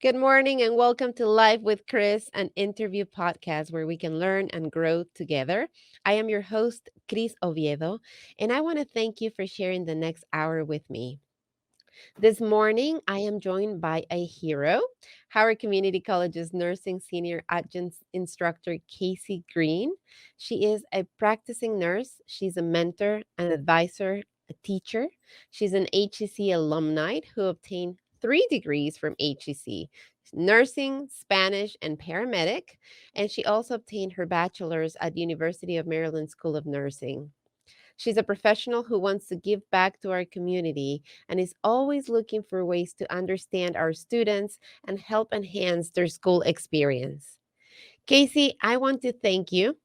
Good morning and welcome to Live with Chris, an interview podcast where we can learn and grow together. I am your host, Cris Oviedo, and I want to thank you for sharing the next hour with me. This morning, I am joined by a hero, Howard Community College's nursing senior adjunct instructor, Casey Green. She is a practicing nurse, she's a mentor, an advisor, a teacher. She's an HEC alumni who obtained 3 degrees from HEC nursing, Spanish, and paramedic. And she also obtained her bachelor's at University of Maryland School of Nursing. She's a professional who wants to give back to our community and is always looking for ways to understand our students and help enhance their school experience. Casey, I want to thank you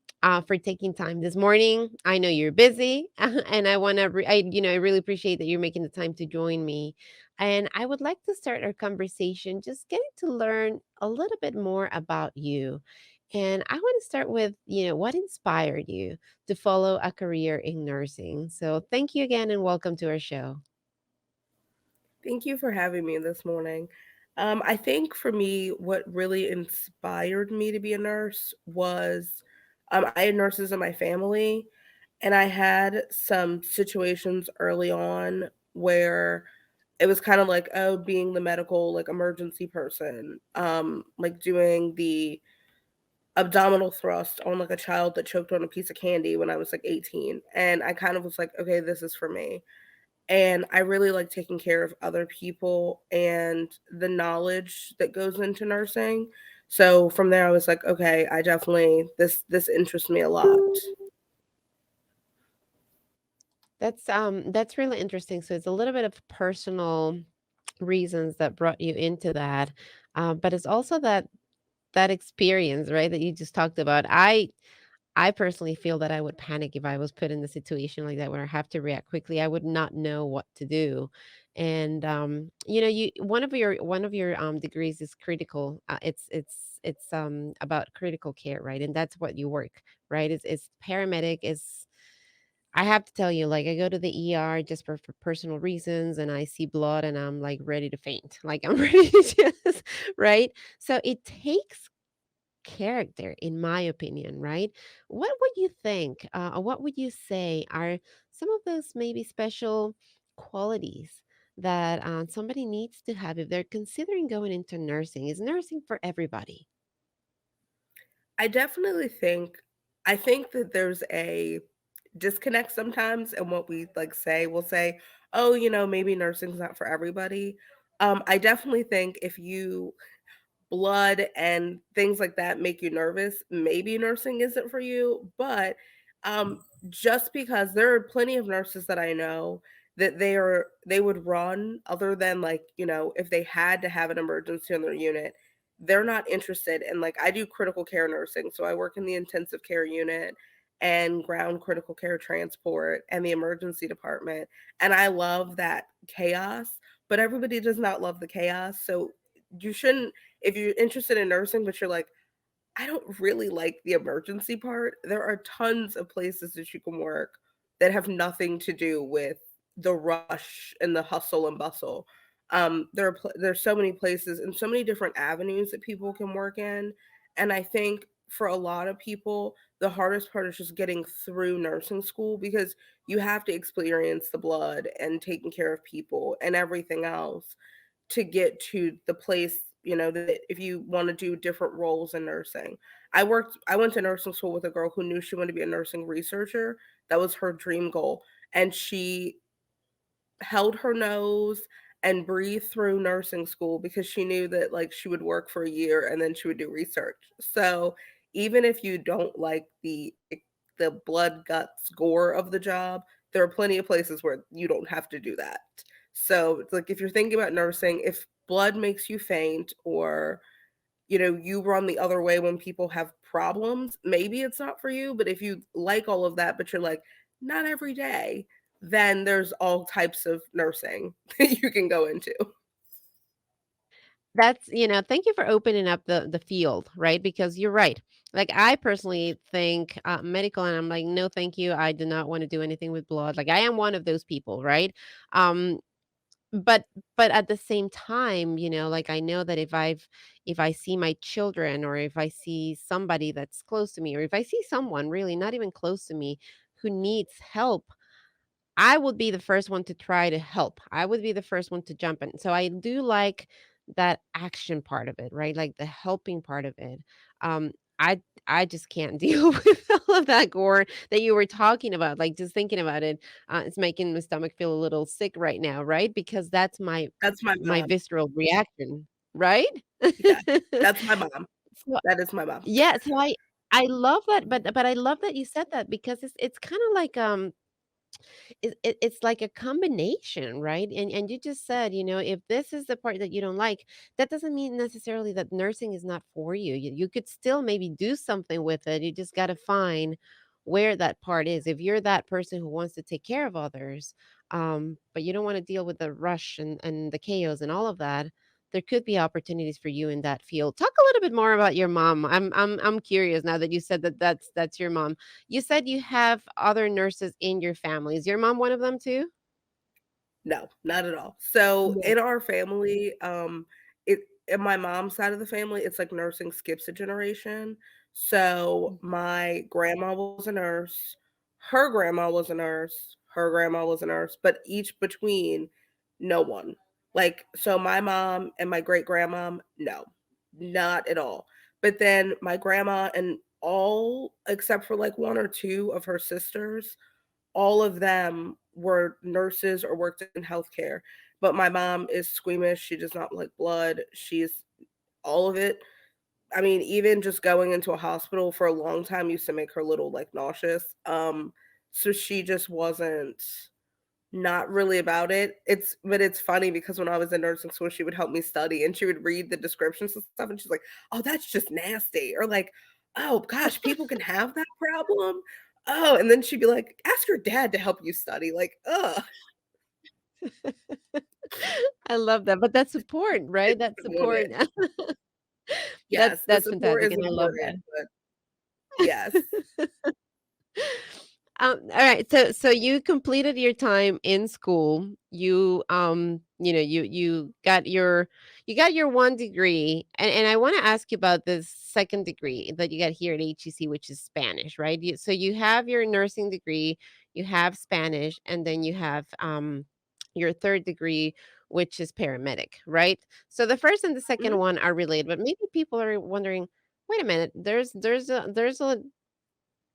for taking time this morning. I know you're busy, and I want to, I really appreciate that you're making the time to join me. And I would like to start our conversation just getting to learn a little bit more about you. And I want to start with, what inspired you to follow a career in nursing? So thank you again and welcome to our show. Thank you for having me this morning. I think for me, what really inspired me to be a nurse was I had nurses in my family, and I had some situations early on where it was kind of like, oh, being the medical, like, emergency person, like doing the abdominal thrust on like a child that choked on a piece of candy when I was like 18. And I kind of was like, okay, this is for me, and I really like taking care of other people and the knowledge that goes into nursing. So from there I was like, okay, I definitely this interests me a lot. That's really interesting. So it's a little bit of personal reasons that brought you into that. But it's also that experience, right, that you just talked about. I personally feel that I would panic if I was put in a situation like that where I have to react quickly. I would not know what to do. And you one of your degrees is critical. It's about critical care, right? And that's what you work, right? It's paramedic is I have to tell you, like, I go to the ER just for personal reasons and I see blood and I'm like ready to faint. Like I'm ready to just, right? So it takes character, in my opinion, right? What would you think, or what would you say are some of those maybe special qualities that somebody needs to have if they're considering going into nursing? Is nursing for everybody? I definitely think that there's a disconnect sometimes in what we like say. We'll say, oh, maybe nursing's not for everybody. I definitely think if you blood and things like that make you nervous, maybe nursing isn't for you. But just because there are plenty of nurses that I know that they would run other than, like, if they had to have an emergency on their unit, they're not interested in, like, I do critical care nursing. So I work in the intensive care unit and ground critical care transport and the emergency department. And I love that chaos, but everybody does not love the chaos. So you shouldn't, if you're interested in nursing, but you're like, I don't really like the emergency part, there are tons of places that you can work that have nothing to do with the rush and the hustle and bustle. There's so many places and so many different avenues that people can work in, and I think for a lot of people, the hardest part is just getting through nursing school because you have to experience the blood and taking care of people and everything else to get to the place, that if you want to do different roles in nursing. I went to nursing school with a girl who knew she wanted to be a nursing researcher. That was her dream goal. And she held her nose and breathed through nursing school because she knew that, like, she would work for a year and then she would do research. So even if you don't like the blood guts gore of the job, there are plenty of places where you don't have to do that. So it's like, if you're thinking about nursing, if blood makes you faint, or you run the other way when people have problems, maybe it's not for you. But if you like all of that, but you're like, not every day, then there's all types of nursing that you can go into. Thank you for opening up the field, right? Because you're right. Like I personally think medical, and I'm like, no, thank you. I do not want to do anything with blood. Like I am one of those people, right? Um, but at the same time, like, I know that if I see my children, or if I see somebody that's close to me, or if I see someone really not even close to me who needs help, I would be the first one to try to help. I would be the first one to jump in. So I do like that action part of it, right? Like the helping part of it. Um, I just can't deal with all of that gore that you were talking about. Like, just thinking about it, it's making my stomach feel a little sick right now, right? Because that's That's my my mom. visceral reaction, right? Yeah, that's my mom. So That is my mom. yeah, so I love that, but I love that you said that, because it's kind of like, it's like a combination, right? And you just said, if this is the part that you don't like, that doesn't mean necessarily that nursing is not for you. You could still maybe do something with it. You just got to find where that part is. If you're that person who wants to take care of others, but you don't want to deal with the rush and the chaos and all of that, there could be opportunities for you in that field. Talk a little bit more about your mom. I'm curious now that you said that that's your mom. You said you have other nurses in your family. Is your mom one of them too? No, not at all. So No. in our family, it in my mom's side of the family, it's like nursing skips a generation. So my grandma was a nurse, her grandma was a nurse, her grandma was a nurse, but each between, no one. Like, so my mom and my great grandmom, no, not at all. But then my grandma and all except for like one or two of her sisters, all of them were nurses or worked in healthcare. But my mom is squeamish. She does not like blood. She's all of it. I mean, even just going into a hospital for a long time used to make her a little like nauseous. So she just wasn't not really about it. It's funny because when I was in nursing school, she would help me study and she would read the descriptions and stuff and she's like, "Oh, that's just nasty." Or like, "Oh gosh, people can have that problem." Oh, and then she'd be like, "Ask your dad to help you study." Like, ugh, I love that, but that's support, right? it's That's a unit. support. That's Yes, the support fantastic, is and I love important, that. but yes. All right. So you completed your time in school. You got your one degree, and I want to ask you about this second degree that you got here at HEC, which is Spanish, right? So you have your nursing degree, you have Spanish, and then you have your third degree, which is paramedic, right? So the first and the second Mhm. one are related, but maybe people are wondering, wait a minute, there's a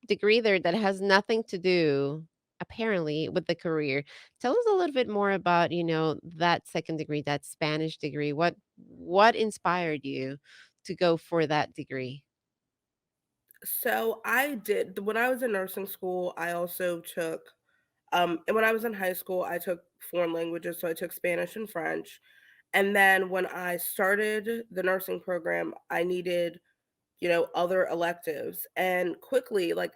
degree there that has nothing to do, apparently, with the career. Tell us a little bit more about, that second degree, that Spanish degree. What inspired you to go for that degree? So I did when I was in nursing school, I also took and when I was in high school, I took foreign languages, so I took Spanish and French. And then when I started the nursing program, I needed, other electives. And quickly, like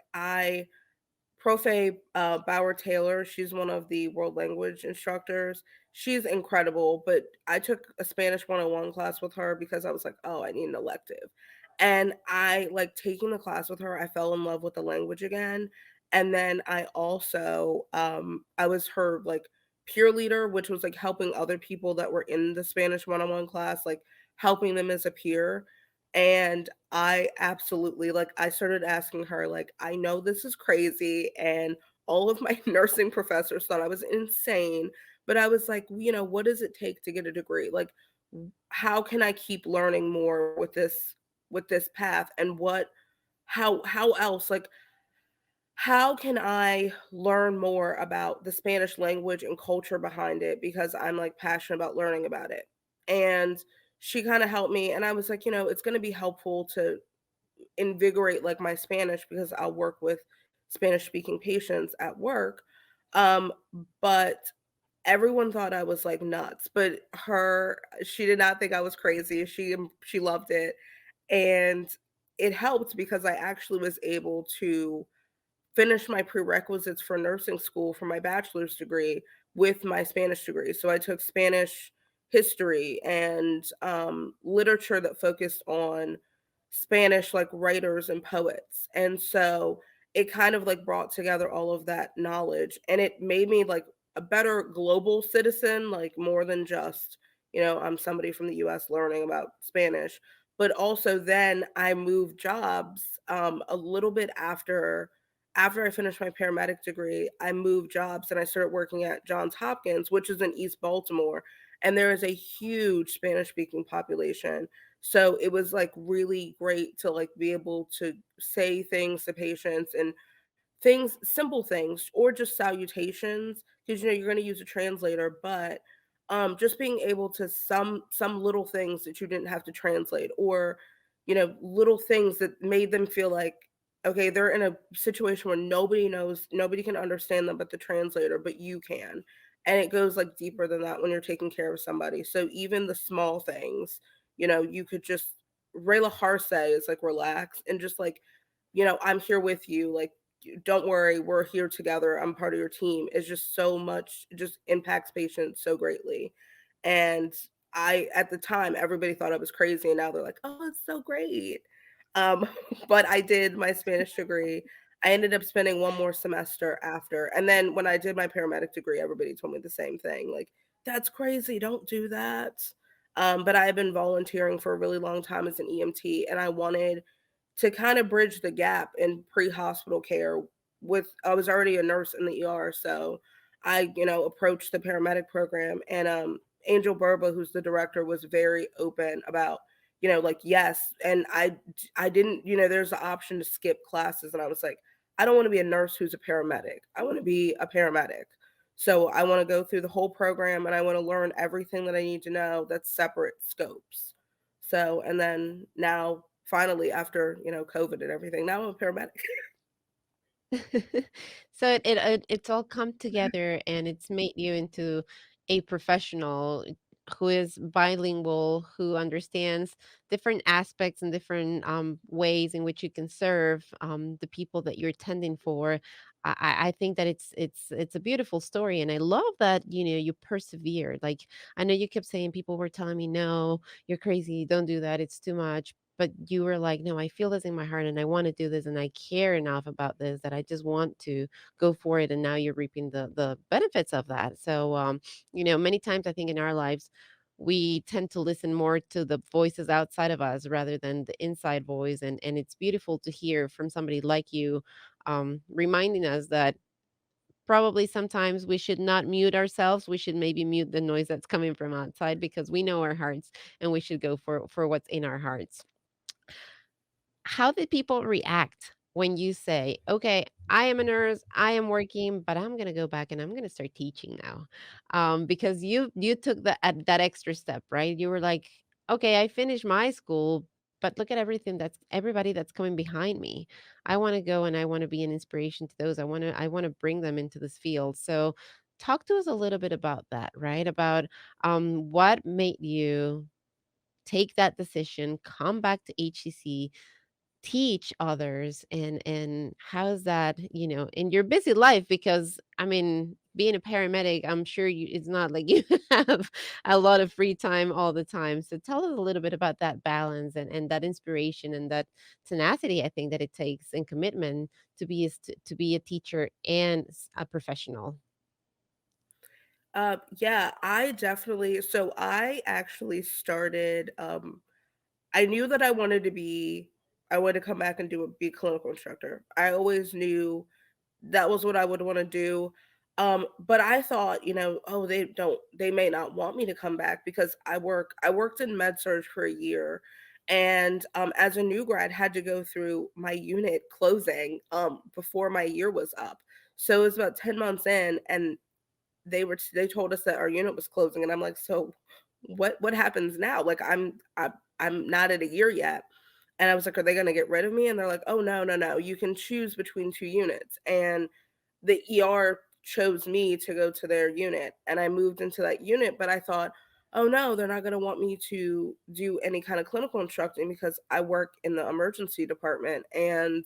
Profe Bauer Taylor, she's one of the world language instructors. She's incredible, but I took a Spanish 101 class with her because I was like, oh, I need an elective. And I like taking the class with her, I fell in love with the language again. And then I also I was her like peer leader, which was like helping other people that were in the Spanish 101 class, like helping them as a peer. And I absolutely like I started asking her like, "I know this is crazy," and all of my nursing professors thought I was insane, but I was like, "What does it take to get a degree? Like, how can I keep learning more with this path and how else like how can I learn more about the Spanish language and culture behind it because I'm like passionate about learning about it." And she kind of helped me and I was like, it's going to be helpful to invigorate like my Spanish because I'll work with Spanish speaking patients at work. Um, but everyone thought I was like nuts, but she did not think I was crazy. She loved it. And it helped because I actually was able to finish my prerequisites for nursing school for my bachelor's degree with my Spanish degree. So I took Spanish history and literature that focused on Spanish like writers and poets. And so it kind of like brought together all of that knowledge and it made me like a better global citizen, like more than just, I'm somebody from the US learning about Spanish. But also then I moved jobs a little bit after I finished my paramedic degree. I moved jobs and I started working at Johns Hopkins, which is in East Baltimore, and there is a huge Spanish speaking population. So it was like really great to like be able to say things to patients and things, simple things, or just salutations, because you're going to use a translator, but just being able to some little things that you didn't have to translate, or little things that made them feel like, okay, they're in a situation where nobody knows, nobody can understand them but the translator, but you can. And it goes like deeper than that when you're taking care of somebody. So even the small things, you could just Rayla Harse is like relax and just like, I'm here with you. Like, don't worry, we're here together. I'm part of your team. It's just so much, it just impacts patients so greatly. And at the time, everybody thought I was crazy. And now they're like, oh, it's so great. Um, but I did my Spanish degree. I ended up spending one more semester after. And then when I did my paramedic degree, everybody told me the same thing. Like, that's crazy. Don't do that. But I had been volunteering for a really long time as an EMT, and I wanted to kind of bridge the gap in pre-hospital care. With I was already a nurse in the ER, so I, approached the paramedic program, and Angel Burba, who's the director, was very open about, like, yes. And I didn't, there's the option to skip classes, and I was like, I don't want to be a nurse who's a paramedic. I want to be a paramedic. So I want to go through the whole program and I want to learn everything that I need to know that's separate scopes. So, and then now finally after, COVID and everything, now I'm a paramedic. So it's all come together and it's made you into a professional who is bilingual, who understands different aspects and different ways in which you can serve the people that you're tending for. I think that it's a beautiful story, and I love that you persevered. Like, I know you kept saying people were telling me, no, you're crazy, don't do that, it's too much, but you were like, "No, I feel this in my heart and I want to do this and I care enough about this that I just want to go for it." And now you're reaping the benefits of that. So many times I think in our lives we tend to listen more to the voices outside of us rather than the inside voice, and it's beautiful to hear from somebody like you reminding us that probably sometimes we should not mute ourselves. We should maybe mute the noise that's coming from outside because we know our hearts and we should go for what's in our hearts. How did people react when you say, "Okay, I am a nurse, I am working, but I'm gonna go back and I'm gonna start teaching now." Because you took that extra step, right? You were like, "Okay, I finished my school, but look at everybody that's coming behind me. I wanna go and I wanna be an inspiration to those. I wanna bring them into this field." So talk to us a little bit about that, right? About what made you take that decision, come back to HCC, teach others, and how's that, in your busy life? Because I mean, being a paramedic, I'm sure it's not like you have a lot of free time all the time. So tell us a little bit about that balance and that inspiration and that tenacity I think that it takes and commitment to be a teacher and a professional. Yeah, I definitely, so I actually started, I knew that I wanted to come back and be a clinical instructor. I always knew that was what I would wanna do. But I thought, "Oh, they may not want me to come back," because I worked in med surg for a year, and, as a new grad, had to go through my unit closing, before my year was up. So it was about 10 months in, and they told us that our unit was closing, and I'm like, "So what happens now? Like, I'm not at a year yet." And I was like, "Are they gonna get rid of me?" And they're like, "Oh, no, no, no. You can choose between 2 units." And the ER chose me to go to their unit, and I moved into that unit, but I thought, "Oh, no, they're not gonna want me to do any kind of clinical instructing because I work in the emergency department, and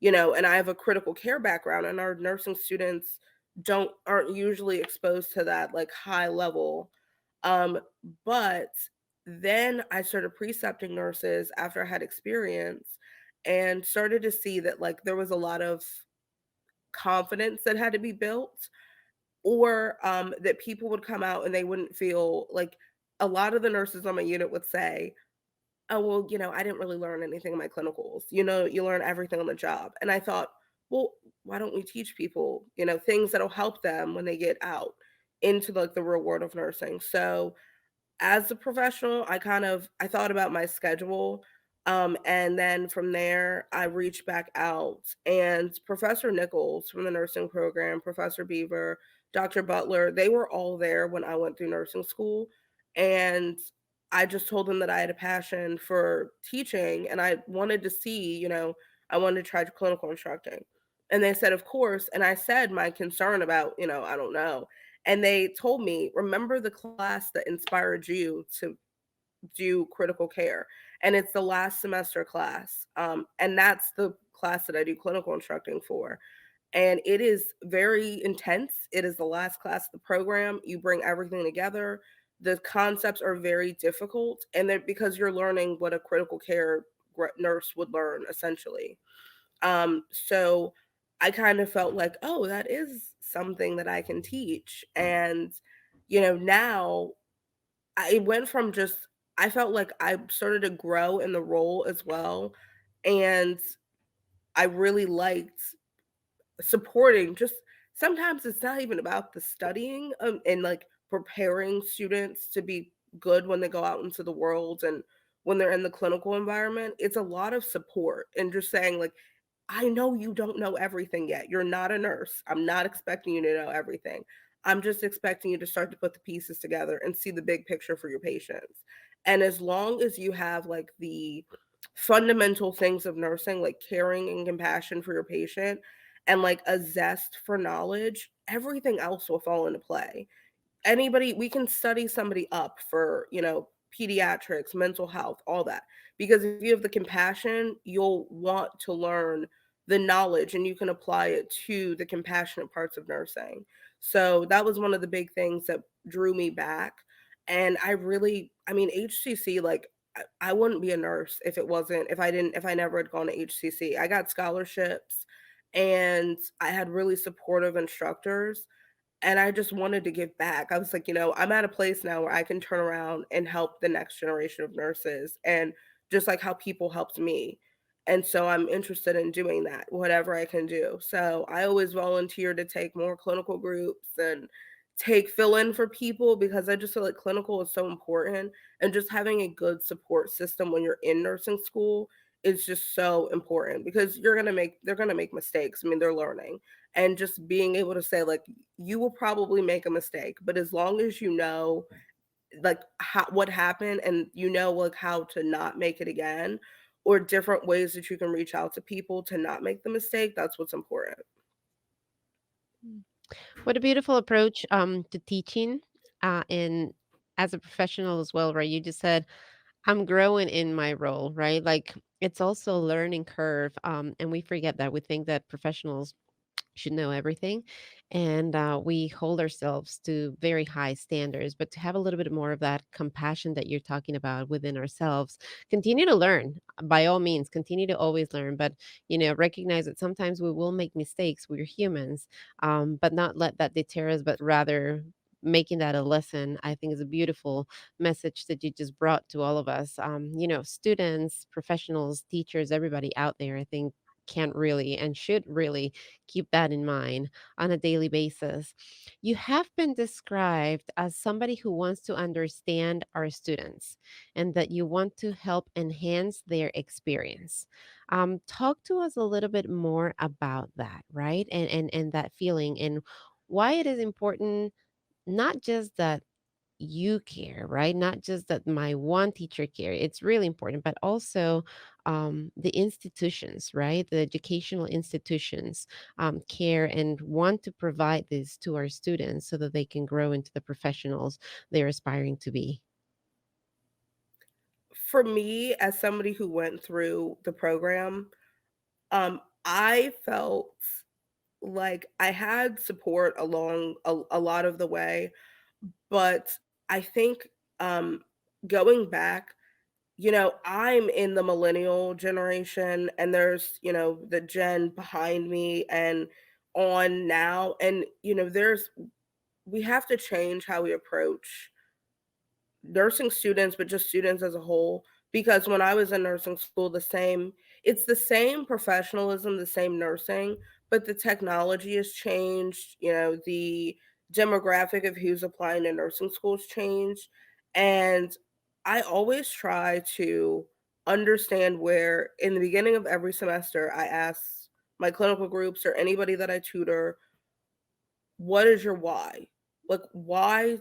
I have a critical care background, and our nursing students aren't usually exposed to that, like, high level." Um, but then I started precepting nurses after I had experience and started to see that, like, there was a lot of confidence that had to be built. or that people would come out and they wouldn't feel like a lot of the nurses on my unit would say, "Oh, well, I didn't really learn anything in my clinicals. You learn everything on the job." And I thought, well, why don't we teach people, things that'll help them when they get out into like the real world of nursing? So as a professional, I thought about my schedule, and then from there, I reached back out, and Professor Nichols from the nursing program, Professor Beaver, Dr. Butler, they were all there when I went through nursing school, and I just told them that I had a passion for teaching, and I wanted to see, I wanted to try clinical instructing. And they said, "Of course." And I said my concern about, I don't know, and they told me, "Remember the class that inspired you to do critical care?" And it's the last semester class. And that's the class that I do clinical instructing for. And it is very intense. It is the last class of the program. You bring everything together. The concepts are very difficult. And they're because you're learning what a critical care nurse would learn essentially. So I kind of felt like, oh, that is something that I can teach. And, now I it went from just I felt like I started to grow in the role as well. And I really liked supporting just sometimes it's not even about the studying and like preparing students to be good when they go out into the world and when they're in the clinical environment. It's a lot of support and just saying like, I know you don't know everything yet. You're not a nurse. I'm not expecting you to know everything. I'm just expecting you to start to put the pieces together and see the big picture for your patients. And as long as you have like the fundamental things of nursing, like caring and compassion for your patient and like a zest for knowledge, everything else will fall into play. Anybody we can study somebody up for, pediatrics, mental health, all that. Because if you have the compassion, you'll want to learn the knowledge and you can apply it to the compassionate parts of nursing. So that was one of the big things that drew me back. And I mean, HCC, like, I wouldn't be a nurse if I never had gone to HCC. I got scholarships and I had really supportive instructors and I just wanted to give back. I was like, I'm at a place now where I can turn around and help the next generation of nurses and just like how people helped me. And so I'm interested in doing that, whatever I can do. So I always volunteer to take more clinical groups and take fill in for people because I just feel like clinical is so important. And just having a good support system when you're in nursing school is just so important because they're gonna make mistakes. I mean, they're learning. And just being able to say, like, you will probably make a mistake, but as long as you know, like, what happened and you know, like, how to not make it again or different ways that you can reach out to people to not make the mistake, that's what's important. Mm. What a beautiful approach to teaching and as a professional as well, right? You just said, I'm growing in my role, right? Like it's also a learning curve. And we forget that. We think that professionals should know everything. And we hold ourselves to very high standards. But to have a little bit more of that compassion that you're talking about within ourselves, continue to learn. By all means, continue to always learn. But, recognize that sometimes we will make mistakes. We're humans, but not let that deter us, but rather making that a lesson. I think is a beautiful message that you just brought to all of us. Students, professionals, teachers, everybody out there, I think can really and should really keep that in mind on a daily basis. You have been described as somebody who wants to understand our students and that you want to help enhance their experience. Talk to us a little bit more about that, right? And that feeling and why it is important, not just that you care, right? Not just that my one teacher care. It's really important, but also the institutions, right? The educational institutions care and want to provide this to our students so that they can grow into the professionals they're aspiring to be. For me, as somebody who went through the program, I felt like I had support along a lot of the way, but I think, um, going back, I'm in the millennial generation and there's, the gen behind me and on now. And, there's we have to change how we approach nursing students, but just students as a whole. Because when I was in nursing school, it's the same professionalism, the same nursing, but the technology has changed. The demographic of who's applying to nursing schools changed. And I always try to understand where, in the beginning of every semester, I ask my clinical groups or anybody that I tutor, what is your why? Like, why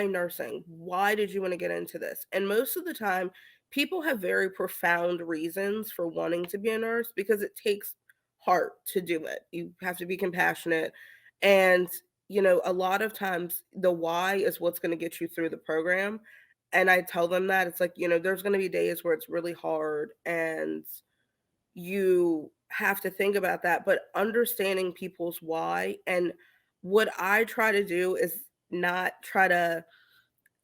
nursing? Why did you want to get into this? And most of the time, people have very profound reasons for wanting to be a nurse because it takes heart to do it. You have to be compassionate. And, a lot of times the why is what's going to get you through the program. And I tell them that it's like, there's going to be days where it's really hard and you have to think about that, but understanding people's why. And what I try to do is not try to,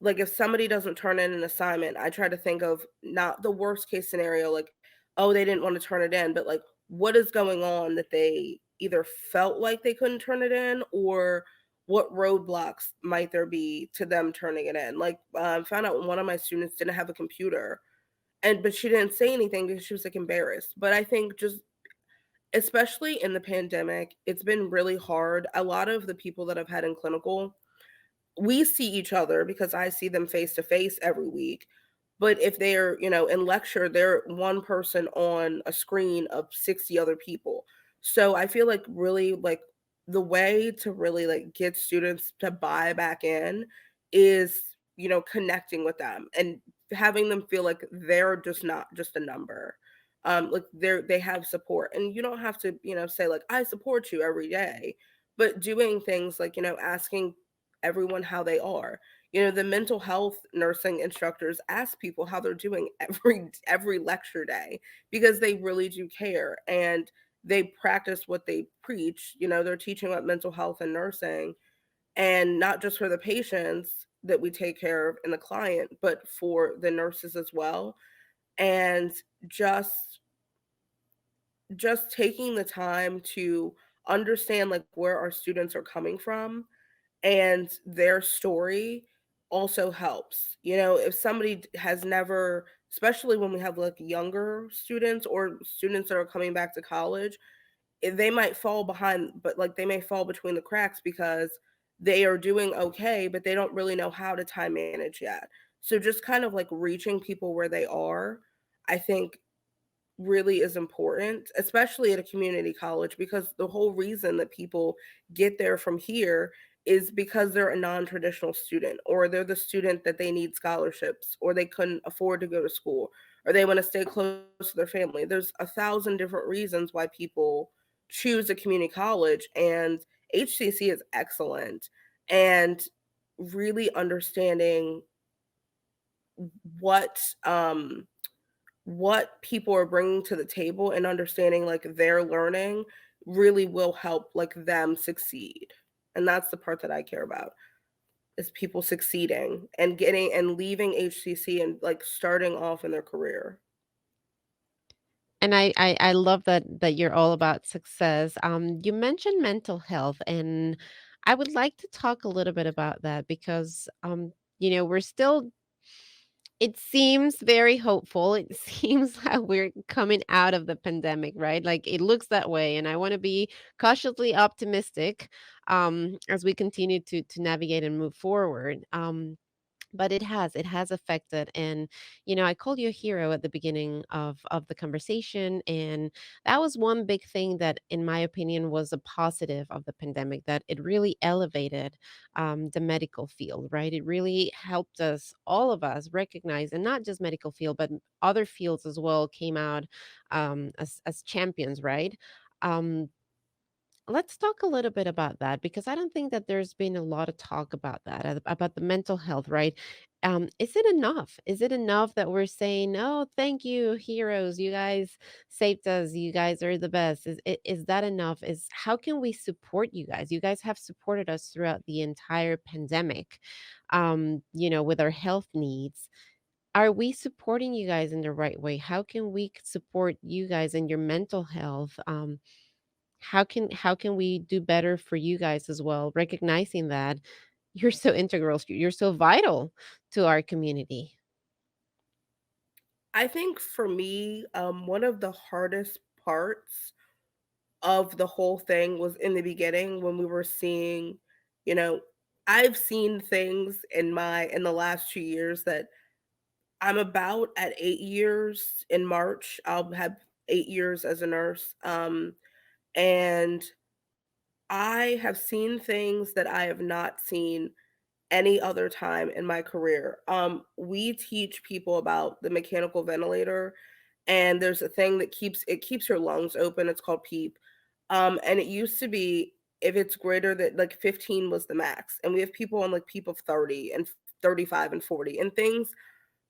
like, if somebody doesn't turn in an assignment, I try to think of not the worst case scenario, like, oh, they didn't want to turn it in, but like, what is going on that they either felt like they couldn't turn it in, or what roadblocks might there be to them turning it in. Like, found out one of my students didn't have a computer, but she didn't say anything because she was like embarrassed. But I think just, especially in the pandemic, it's been really hard. A lot of the people that I've had in clinical, we see each other because I see them face to face every week. But if they're, in lecture, they're one person on a screen of 60 other people. So I feel like really, like, the way to really like get students to buy back in is, connecting with them and having them feel like they're just not just a number. Like, they have support. And you don't have to, say like, I support you every day, but doing things like, asking everyone how they are. The mental health nursing instructors ask people how they're doing every lecture day because they really do care, and they practice what they preach. They're teaching about mental health and nursing, and not just for the patients that we take care of and the client, but for the nurses as well. And just just taking the time to understand like where our students are coming from and their story also helps. If somebody has never, especially when we have like younger students or students that are coming back to college, they might fall behind, but like they may fall between the cracks because they are doing okay, but they don't really know how to time manage yet. So just kind of like reaching people where they are, I think really is important, especially at a community college, because the whole reason that people get there from here is because they're a non-traditional student, or they're the student that they need scholarships, or they couldn't afford to go to school, or they want to stay close to their family. There's a thousand different reasons why people choose a community college, and HCC is excellent. And really understanding what what people are bringing to the table and understanding like their learning really will help like them succeed. And that's the part that I care about, is people succeeding and getting and leaving HCC and like starting off in their career. And I love that you're all about success. You mentioned mental health, and I would like to talk a little bit about that because we're still, it seems very hopeful. It seems like we're coming out of the pandemic, right? Like it looks that way, and I want to be cautiously optimistic as we continue to navigate and move forward. But it has affected. And I called you a hero at the beginning of the conversation, and that was one big thing that in my opinion was a positive of the pandemic, that it really elevated the medical field, right? It really helped us, all of us, recognize, and not just medical field but other fields as well came out as champions, right? um, Let's talk a little bit about that, because I don't think that there's been a lot of talk about that, about the mental health, right? Is it enough? Is it enough that we're saying, "Oh, thank you, heroes. You guys saved us. You guys are the best." Is that enough? Is How can we support you guys? You guys have supported us throughout the entire pandemic, with our health needs. Are we supporting you guys in the right way? How can we support you guys in your mental health? How can we do better for you guys as well, recognizing that? you're so integral, you're so vital to our community. I think for me, one of the hardest parts of the whole thing was in the beginning when we were seeing, you know, I've seen things in the last 2 years that I'm about at 8 years in March. I'll have 8 years as a nurse. And I have seen things that I have not seen any other time in my career. We teach people about the mechanical ventilator, and there's a thing that keeps your lungs open. It's called PEEP. And it used to be if it's greater than like 15 was the max, and we have people on like PEEP of 30 and 35 and 40 and things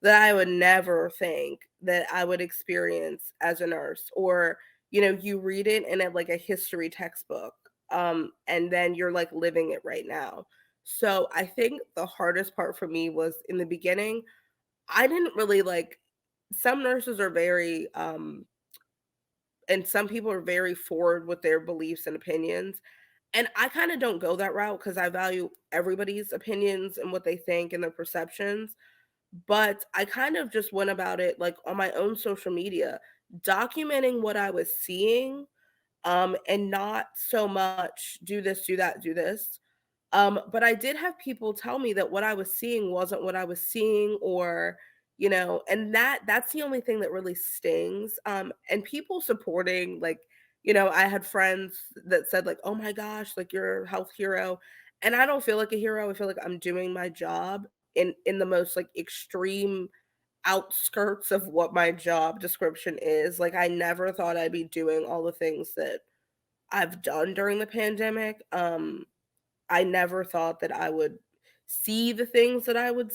that I would never think that I would experience as a nurse. Or, you read it in like a history textbook, and then you're like living it right now. So I think the hardest part for me was in the beginning. I didn't really like some nurses are very and some people are very forward with their beliefs and opinions. And I kind of don't go that route because I value everybody's opinions and what they think and their perceptions. But I kind of just went about it like on my own social media, documenting what I was seeing, and not so much do this, do that, do this. But I did have people tell me that what I was seeing wasn't what I was seeing, or and that's the only thing that really stings. And people supporting, like, I had friends that said like, "Oh my gosh, like you're a health hero," and I don't feel like a hero. I feel like I'm doing my job in the most like extreme outskirts of what my job description is. Like I never thought I'd be doing all the things that I've done during the pandemic. I never thought that I would see the things that I would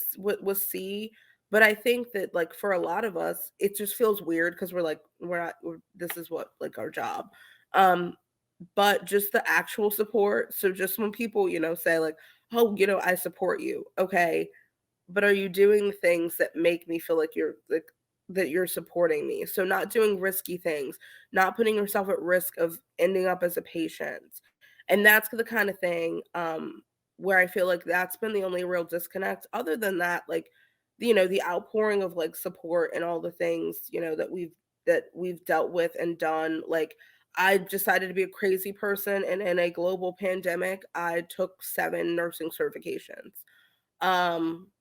see, but I think that, like, for a lot of us, it just feels weird because 'cause we're like, we're not we're this is what, like, our job. Um, but just the actual support, so just when people, say, like, "Oh, I support you." Okay, but are you doing the things that make me feel like that you're supporting me? So not doing risky things, not putting yourself at risk of ending up as a patient. And that's the kind of thing, where I feel like that's been the only real disconnect. Other than that, like, the outpouring of like support and all the things, that we've dealt with and done. Like, I decided to be a crazy person, and in a global pandemic, I took 7 nursing certifications. Um,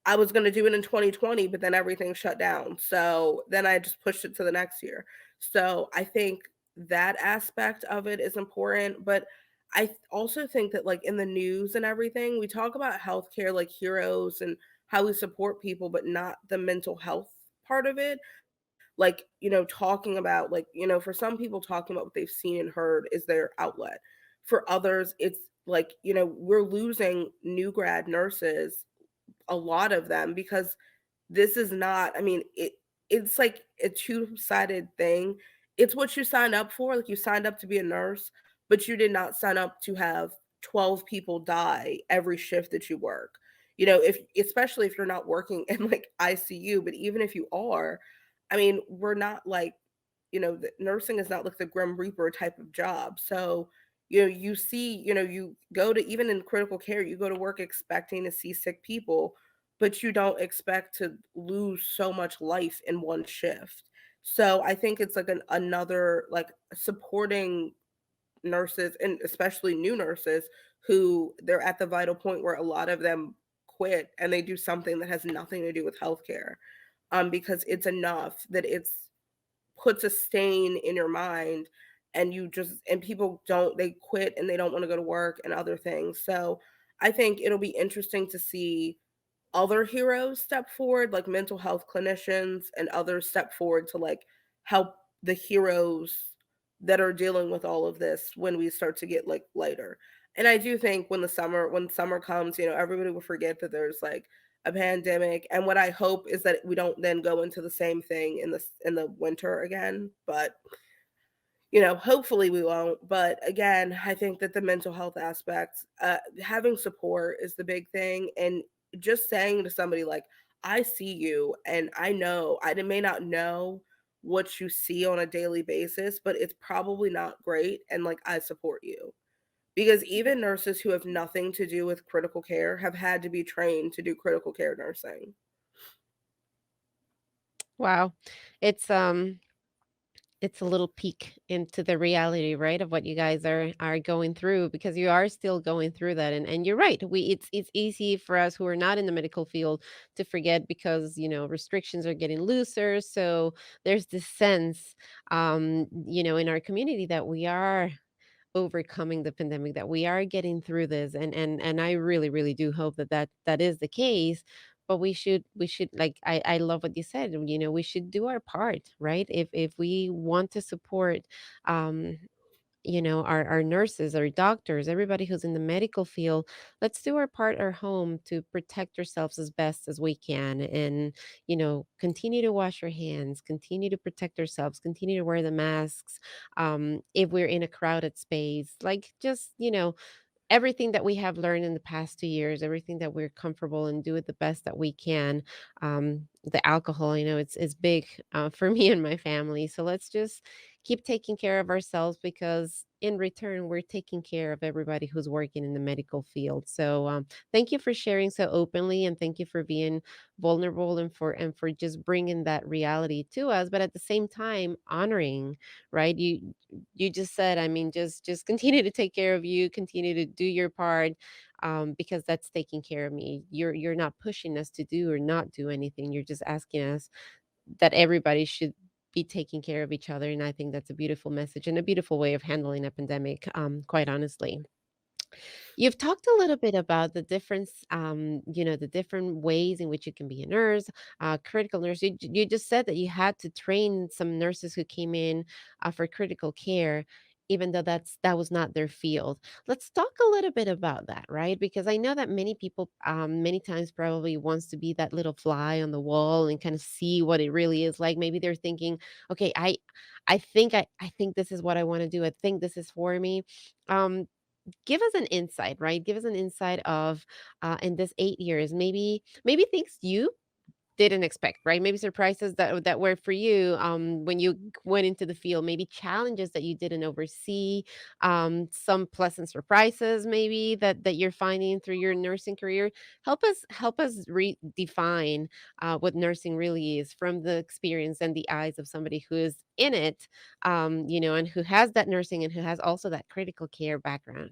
I was gonna do it in 2020, but then everything shut down. So then I just pushed it to the next year. So I think that aspect of it is important, but also think that like in the news and everything, we talk about healthcare like heroes and how we support people, but not the mental health part of it. Like, talking about like, for some people talking about what they've seen and heard is their outlet. For others, it's like, we're losing new grad nurses, a lot of them, because this is not, I mean, it's like a two-sided thing. It's what you signed up for, like, you signed up to be a nurse, but you did not sign up to have 12 people die every shift that you work. If especially if you're not working in, like, ICU, but even if you are, I mean, we're not like, the nursing is not like the Grim Reaper type of job. So, you see, you go to, even in critical care, you go to work expecting to see sick people, but you don't expect to lose so much life in one shift. So I think it's like another like supporting nurses, and especially new nurses who they're at the vital point where a lot of them quit and they do something that has nothing to do with healthcare. Because it's enough that it's puts a stain in your mind, and people don't, they quit and they don't want to go to work and other things. So I think it'll be interesting to see other heroes step forward, like mental health clinicians and others step forward to like help the heroes that are dealing with all of this when we start to get like lighter. And I do think when summer comes, everybody will forget that there's like a pandemic. And what I hope is that we don't then go into the same thing in the winter again. But hopefully we won't. But again, I think that the mental health aspect, having support is the big thing. And just saying to somebody, like, I see you, and I know I may not know what you see on a daily basis, but it's probably not great. And like, I support you, because even nurses who have nothing to do with critical care have had to be trained to do critical care nursing. Wow. It's it's a little peek into the reality, right, of what you guys are going through, because you are still going through that. And you're right. It's easy for us who are not in the medical field to forget, because restrictions are getting looser. So there's this sense, in our community, that we are overcoming the pandemic, that we are getting through this. And I really, really do hope that that is the case. But we should, like, I love what you said. We should do our part, right? If we want to support, um our nurses, our doctors, everybody who's in the medical field, let's do our part at home to protect ourselves as best as we can. And continue to wash our hands, continue to protect ourselves, continue to wear the masks. If we're in a crowded space, like, just everything that we have learned in the past 2 years, everything that we're comfortable, and do it the best that we can. The alcohol, it's big, for me and my family. So let's just keep taking care of ourselves, because in return, we're taking care of everybody who's working in the medical field. So thank you for sharing so openly, and thank you for being vulnerable, and for just bringing that reality to us, but at the same time honoring, right? You just said, I mean, just continue to take care of you, continue to do your part, because that's taking care of me. You're not pushing us to do or not do anything. You're just asking us that everybody should be taking care of each other. And I think that's a beautiful message and a beautiful way of handling a pandemic, quite honestly. You've talked a little bit about the difference, the different ways in which you can be a nurse, critical nurse. You just said that you had to train some nurses who came in, for critical care, even though that was not their field. Let's talk a little bit about that, right? Because I know that many people, many times, probably wants to be that little fly on the wall and kind of see what it really is like. Maybe they're thinking, okay, I think this is what I want to do. I think this is for me. Um, Give us an insight, right? Give us an insight of, in this 8 years, maybe things you didn't expect, right? Maybe surprises that were for you, when you went into the field, maybe challenges that you didn't oversee, some pleasant surprises maybe that you're finding through your nursing career. Help us redefine, what nursing really is from the experience and the eyes of somebody who is in it, and who has that nursing and who has also that critical care background.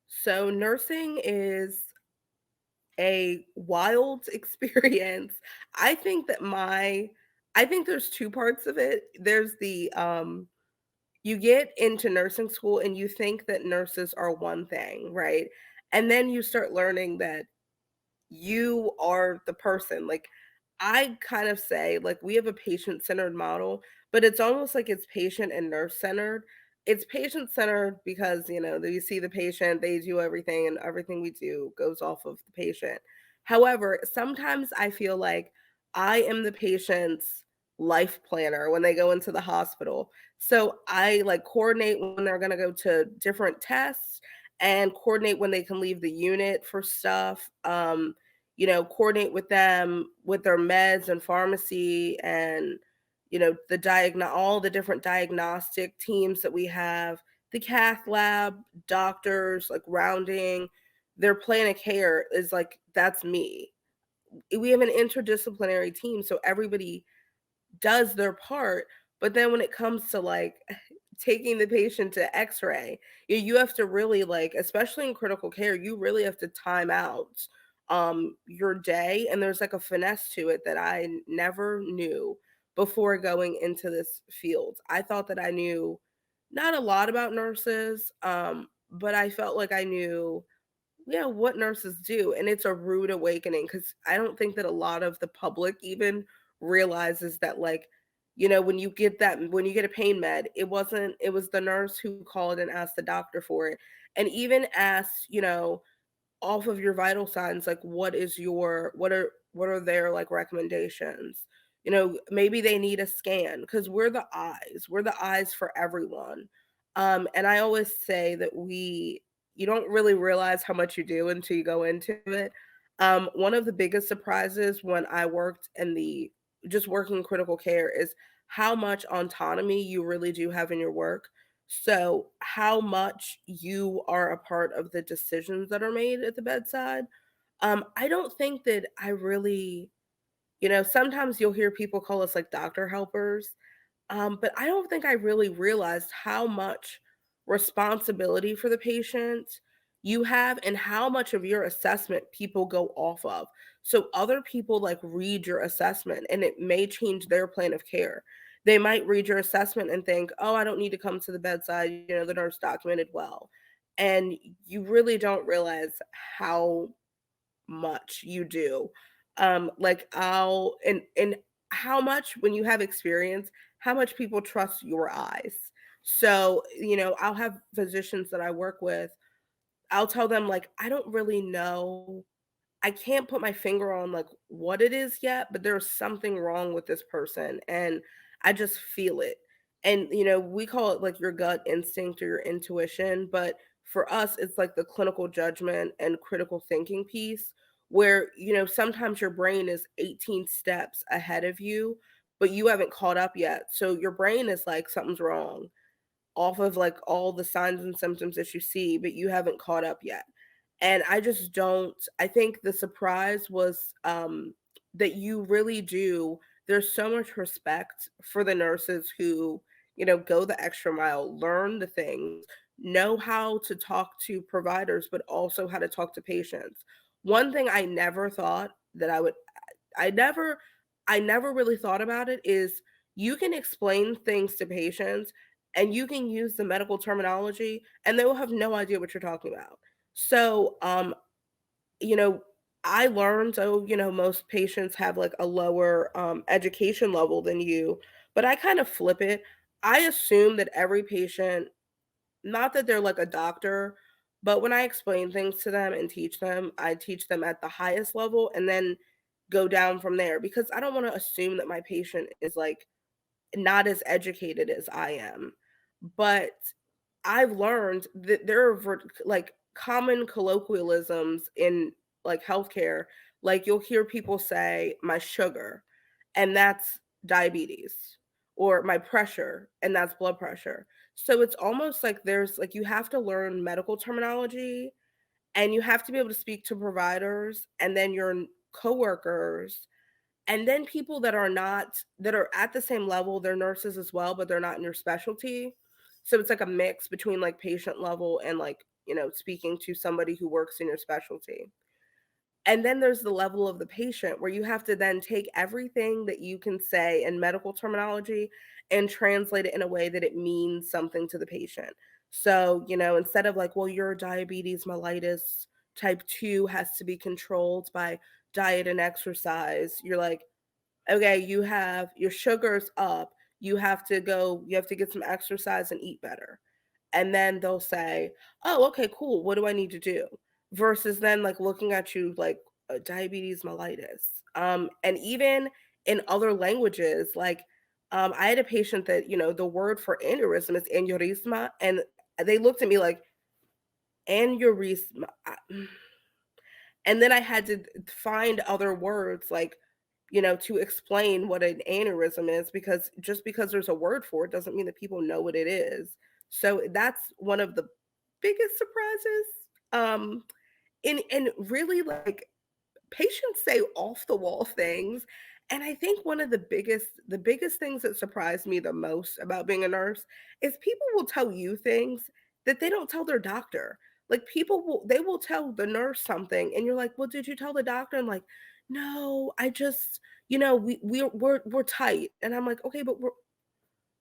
So, nursing is a wild experience. I think that my I think there's 2 parts of it. There's you get into nursing school and you think that nurses are one thing, right? And then you start learning that you are the person. Like, I kind of say, like, we have a patient-centered model, but it's almost like it's patient and nurse-centered. It's patient-centered because, you see the patient, they do everything, and everything we do goes off of the patient. However, sometimes I feel like I am the patient's life planner when they go into the hospital. So I, like, coordinate when they're gonna go to different tests and coordinate when they can leave the unit for stuff. Coordinate with them with their meds and pharmacy, and all the different diagnostic teams that we have, the cath lab, doctors, like, rounding their plan of care is like, that's me. We have an interdisciplinary team, so everybody does their part. But then when it comes to, like, taking the patient to x-ray, you have to really, like, especially in critical care, you really have to time out your day. And there's, like, a finesse to it that I never knew before going into this field. I thought that I knew not a lot about nurses, but I felt like I knew, yeah, what nurses do. And it's a rude awakening because I don't think that a lot of the public even realizes that, like, when you get a pain med, it was the nurse who called and asked the doctor for it. And even asked, off of your vital signs, like, what are their, like, recommendations. Maybe they need a scan because we're the eyes for everyone. And I always say that we you don't really realize how much you do until you go into it. One of the biggest surprises when I worked in the just working critical care is how much autonomy you really do have in your work. So, how much you are a part of the decisions that are made at the bedside, I don't think that I really, sometimes you'll hear people call us like doctor helpers, but I don't think I really realized how much responsibility for the patient you have and how much of your assessment people go off of. So other people like read your assessment and it may change their plan of care. They might read your assessment and think, oh, I don't need to come to the bedside. The nurse documented well. And you really don't realize how much you do. Like and how much when you have experience, how much people trust your eyes. So, I'll have physicians that I work with, I'll tell them like, I don't really know. I can't put my finger on like what it is yet, but there's something wrong with this person and I just feel it. And we call it like your gut instinct or your intuition, but for us it's like the clinical judgment and critical thinking piece where sometimes your brain is 18 steps ahead of you, but you haven't caught up yet. So your brain is like something's wrong off of like all the signs and symptoms that you see, but you haven't caught up yet. And I just don't I think the surprise was that you really do there's so much respect for the nurses who, go the extra mile, learn the things, know how to talk to providers, but also how to talk to patients. One thing I never thought that I never I never really thought about it is you can explain things to patients and you can use the medical terminology and they will have no idea what you're talking about. So, you know, I learned, so, most patients have like a lower education level than you, but I kind of flip it. I assume that every patient, not that they're like a doctor, but when I explain things to them and teach them, I teach them at the highest level and then go down from there because I don't want to assume that my patient is like not as educated as I am. But I've learned that there are like common colloquialisms in like healthcare. Like you'll hear people say my sugar, and that's diabetes, or my pressure, and that's blood pressure. So it's almost like there's like you have to learn medical terminology and you have to be able to speak to providers and then your coworkers and then people that are at the same level, they're nurses as well, but they're not in your specialty. So it's like a mix between like patient level and like, speaking to somebody who works in your specialty. And then there's the level of the patient where you have to then take everything that you can say in medical terminology and translate it in a way that it means something to the patient. So, instead of like, well, your diabetes mellitus type 2 has to be controlled by diet and exercise, you're like, okay, you have your sugars up. You have to get some exercise and eat better. And then they'll say, oh, okay, cool. What do I need to do? Versus then like looking at you like diabetes mellitus. And even in other languages, like I had a patient that, the word for aneurysm is aneurysma. And they looked at me like, aneurysma. And then I had to find other words like, to explain what an aneurysm is because just because there's a word for it doesn't mean that people know what it is. So that's one of the biggest surprises. And really like patients say off the wall things. And I think one of the biggest things that surprised me the most about being a nurse is people will tell you things that they don't tell their doctor. Like they will tell the nurse something and you're like, "Well, did you tell the doctor?" I'm like, "No, I just, we're tight." And I'm like, "Okay, but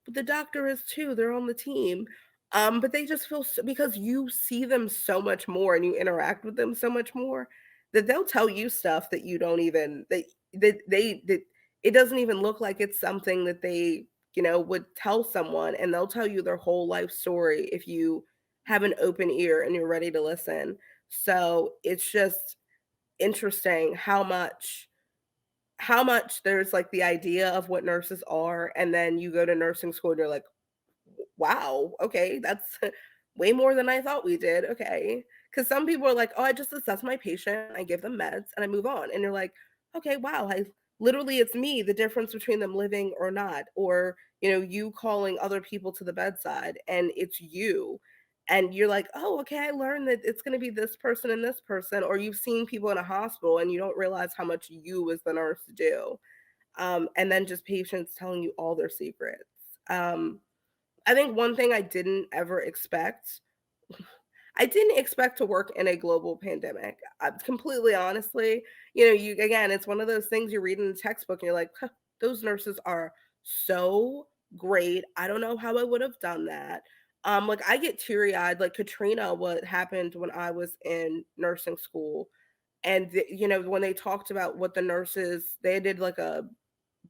the doctor is too. They're on the team." But they just feel because you see them so much more and you interact with them so much more that they'll tell you stuff that you don't even that it doesn't even look like it's something that they would tell someone, and they'll tell you their whole life story if you have an open ear and you're ready to listen. So it's just interesting how much there's like the idea of what nurses are, and then you go to nursing school and you're like, wow, okay, that's way more than I thought we did. Okay. Because some people are like, oh, I just assess my patient, I give them meds, and I move on. And you're like, okay, wow, I literally it's me, the difference between them living or not, or, you calling other people to the bedside and it's you. And you're like, oh, okay, I learned that it's going to be this person and this person. Or you've seen people in a hospital and you don't realize how much you as the nurse do. And then just patients telling you all their secrets. Um, I think one thing I didn't expect to work in a global pandemic. Completely honestly, you again, it's one of those things you read in the textbook and you're like, "Huh, those nurses are so great. I don't know how I would have done that." Like I get teary-eyed, like Katrina, what happened when I was in nursing school. And when they talked about what the nurses, they did like a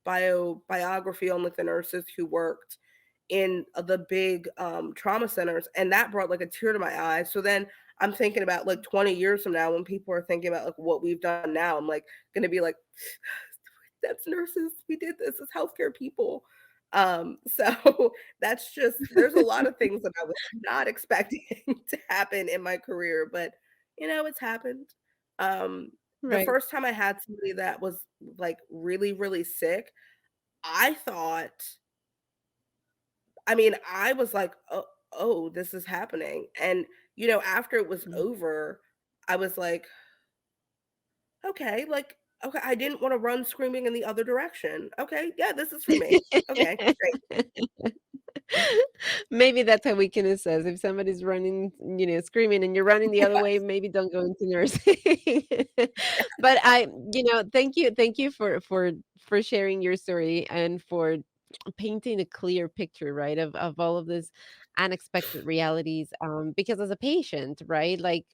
biography on like the nurses who worked in the big trauma centers, and that brought like a tear to my eye. So then I'm thinking about like 20 years from now when people are thinking about like what we've done now. I'm like going to be like, that's nurses. We did this as healthcare people. So that's just, there's a lot of things that I was not expecting to happen in my career, but it's happened. The Right. first time I had somebody that was like really, really sick, I thought, I mean, I was like, "Oh, oh, this is happening." And, after it was Mm. over, I was like, "Okay, like, okay, I didn't wanna run screaming in the other direction. Okay, yeah, this is for me. Okay, great." Maybe that's how we can assess if somebody's running, screaming and you're running the other way, Yes, maybe don't go into nursing. But thank you for sharing your story and for painting a clear picture, right, of all of this unexpected realities. Because as a patient, right, like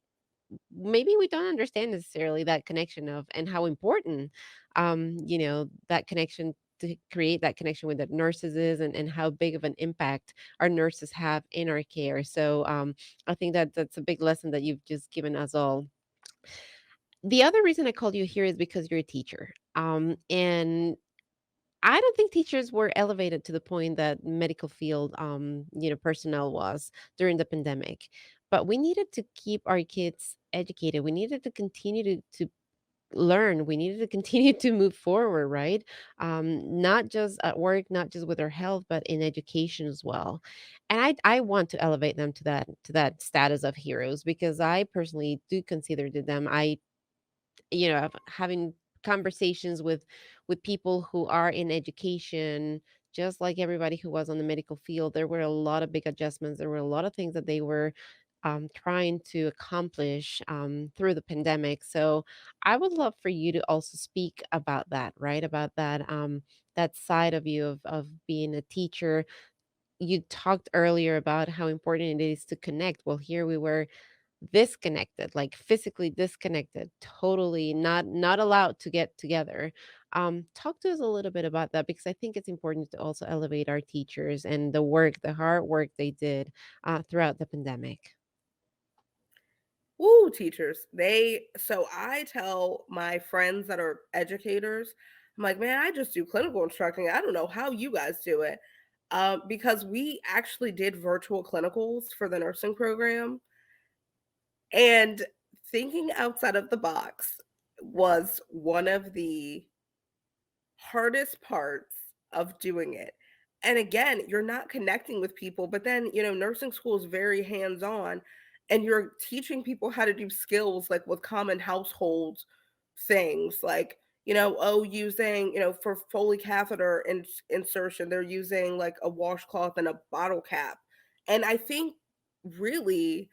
maybe we don't understand necessarily that connection of and how important that connection to create that connection with the nurses is and how big of an impact our nurses have in our care. So I think that that's a big lesson that you've just given us all. The other reason I called you here is because you're a teacher. And I don't think teachers were elevated to the point that medical field, personnel was during the pandemic. But we needed to keep our kids educated. We needed to continue to learn. We needed to continue to move forward, right? Not just at work, not just with our health, but in education as well. And I want to elevate them to that status of heroes because I personally do consider them. Having conversations with people who are in education, just like everybody who was on the medical field, there were a lot of big adjustments. There were a lot of things that they were trying to accomplish through the pandemic. So I would love for you to also speak about that, right? About that side of you of being a teacher. You talked earlier about how important it is to connect. Well, here we were disconnected, like physically disconnected, totally not allowed to get together. Talk to us a little bit about that because I think it's important to also elevate our teachers and the hard work they did throughout the pandemic. Woo, teachers. So I tell my friends that are educators, I'm like, "Man, I just do clinical instructing. I don't know how you guys do it." Because we actually did virtual clinicals for the nursing program. And thinking outside of the box was one of the hardest parts of doing it. And again, you're not connecting with people, but then, nursing school is very hands-on and you're teaching people how to do skills like with common household things like, using, for Foley catheter insertion, they're using like a washcloth and a bottle cap. And I think really,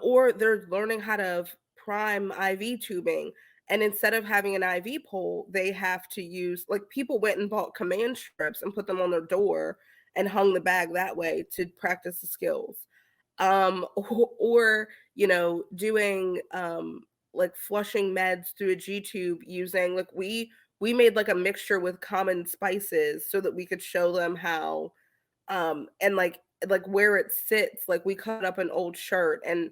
or they're learning how to prime IV tubing, and instead of having an IV pole, they have to use, like, people went and bought command strips and put them on their door and hung the bag that way to practice the skills. Or, doing like flushing meds through a G tube using, like, we made like a mixture with common spices so that we could show them how, and like where it sits, like we cut up an old shirt. And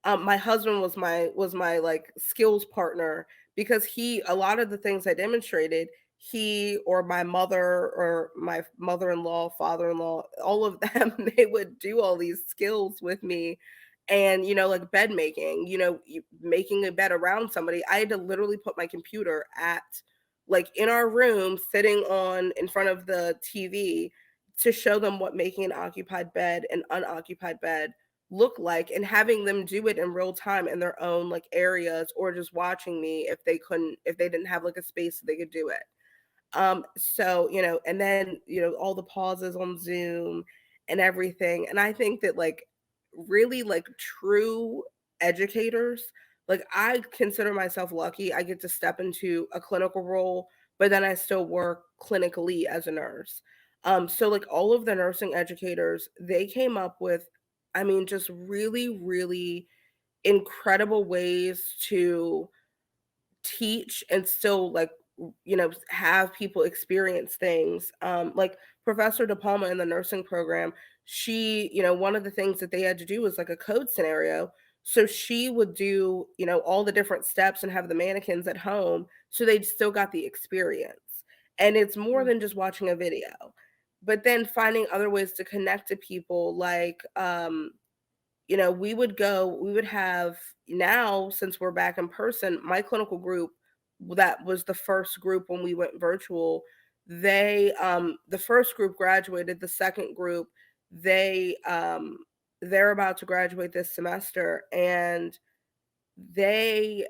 my husband was my like skills partner because he, a lot of the things I demonstrated, he or my mother or my mother-in-law, father-in-law, all of them, they would do all these skills with me. And like bed making, making a bed around somebody, I had to literally put my computer at like in our room, sitting on in front of the TV to show them what making an occupied bed and unoccupied bed look like, and having them do it in real time in their own like areas, or just watching me if they didn't have like a space that they could do it. So, and then, all the pauses on Zoom and everything. And I think that like really like true educators, like I consider myself lucky. I get to step into a clinical role, but then I still work clinically as a nurse. So like all of the nursing educators, they came up with, I mean, just really, really incredible ways to teach and still like have people experience things. Like Professor De Palma in the nursing program, she, one of the things that they had to do was like a code scenario. So she would do, all the different steps and have the mannequins at home so they still got the experience. And it's more Mm. than just watching a video. But then finding other ways to connect to people, like we would have, now since we're back in person, my clinical group, that was the first group when we went virtual. The first group graduated, the second group, they're about to graduate this semester, and they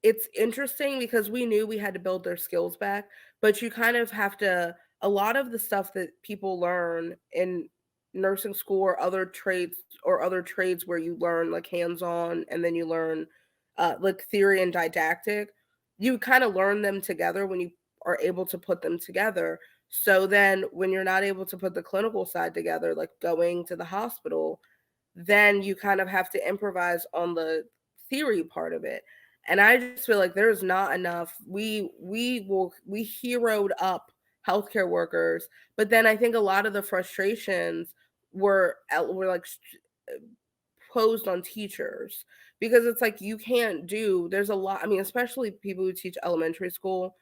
it's interesting because we knew we had to build their skills back, but you kind of have to, a lot of the stuff that people learn in nursing school or other trades where you learn like hands-on and then you learn like theory and didactic, you kind of learn them together when you are able to put them together. So then when you're not able to put the clinical side together, like going to the hospital, then you kind of have to improvise on the theory part of it. And I just feel like there's not enough. We heroed up healthcare workers, but then I think a lot of the frustrations were like posed on teachers, because it's like you can't do, there's a lot, I mean, especially people who teach elementary school.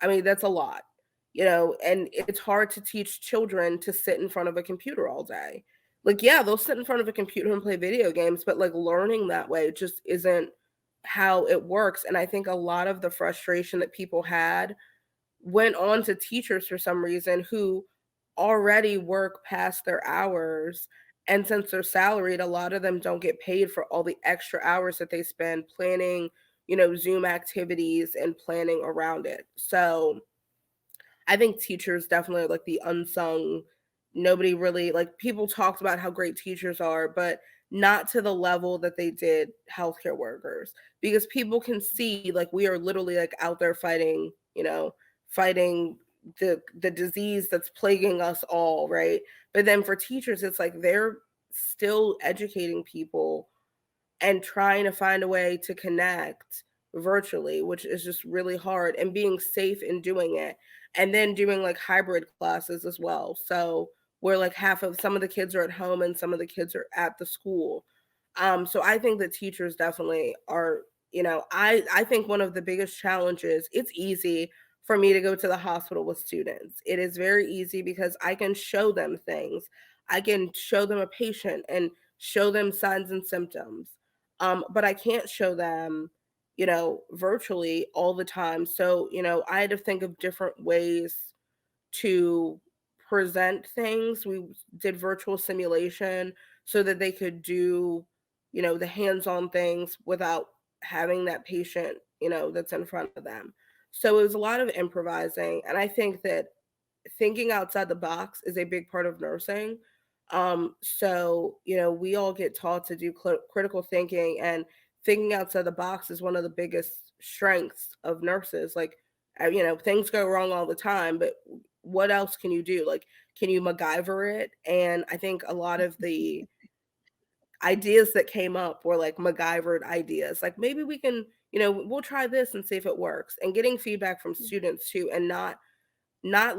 I mean, that's a lot, and it's hard to teach children to sit in front of a computer all day. Like, yeah, they'll sit in front of a computer and play video games, but like learning that way just isn't how it works. And I think a lot of the frustration that people had went on to teachers for some reason, who already work past their hours. And since they're salaried, a lot of them don't get paid for all the extra hours that they spend planning, Zoom activities and planning around it. So I think teachers definitely are like the unsung. Nobody really, like, people talked about how great teachers are, but not to the level that they did healthcare workers, because people can see like we are literally like out there fighting, fighting the disease that's plaguing us all, right? But then for teachers, it's like they're still educating people and trying to find a way to connect virtually, which is just really hard, and being safe in doing it. And then doing like hybrid classes as well. So where like half of some of the kids are at home and some of the kids are at the school. So I think that teachers definitely are, I think one of the biggest challenges, it's easy for me to go to the hospital with students. It is very easy because I can show them things. I can show them a patient and show them signs and symptoms. But I can't show them, virtually all the time. So, I had to think of different ways to present things. We did virtual simulation so that they could do, the hands-on things without having that patient, that's in front of them. So it was a lot of improvising. And I think that thinking outside the box is a big part of nursing. So, we all get taught to do critical thinking, and thinking outside the box is one of the biggest strengths of nurses. Like, things go wrong all the time, but what else can you do? Like, can you MacGyver it? And I think a lot of the ideas that came up were like MacGyvered ideas. Like, maybe we can, we'll try this and see if it works. And getting feedback from students too, and not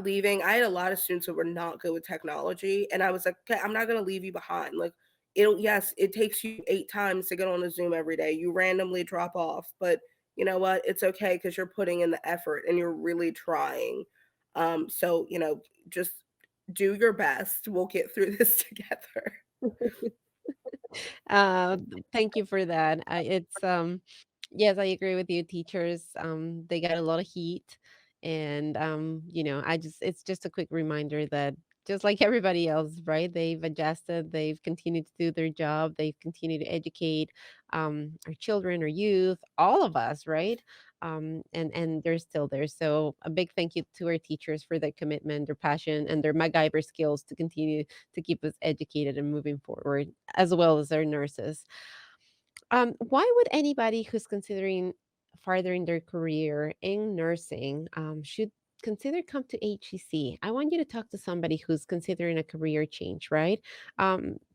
leaving. I had a lot of students who were not good with technology, and I was like, "Okay, I'm not gonna leave you behind." Like, yes, it takes you 8 times to get on a Zoom every day. You randomly drop off, but you know what? It's okay because 'cause you're putting in the effort and you're really trying. So, just do your best. We'll get through this together. Thank you for that. It's Yes, I agree with you. Teachers, they got a lot of heat, and I just it's just a quick reminder that just like everybody else, right? They've adjusted, they've continued to do their job, they've continued to educate our children, our youth, all of us, right? And they're still there. So a big thank you to our teachers for their commitment, their passion, and their MacGyver skills to continue to keep us educated and moving forward, as well as our nurses. Why would anybody who's considering furthering their career in nursing should consider come to HCC? I want you to talk to somebody who's considering a career change, right?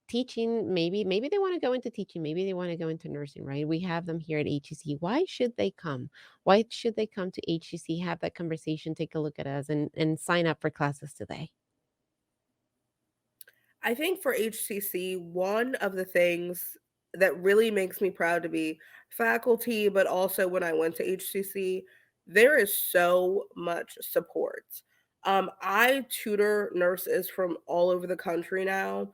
Teaching, maybe they want to go into teaching, maybe they want to go into nursing, right? We have them here at HCC. Why should they come? Why should they come to HCC, have that conversation, take a look at us, and sign up for classes today? I think for HCC, one of the things that really makes me proud to be faculty, but also when I went to HCC, there is so much support. I tutor nurses from all over the country now.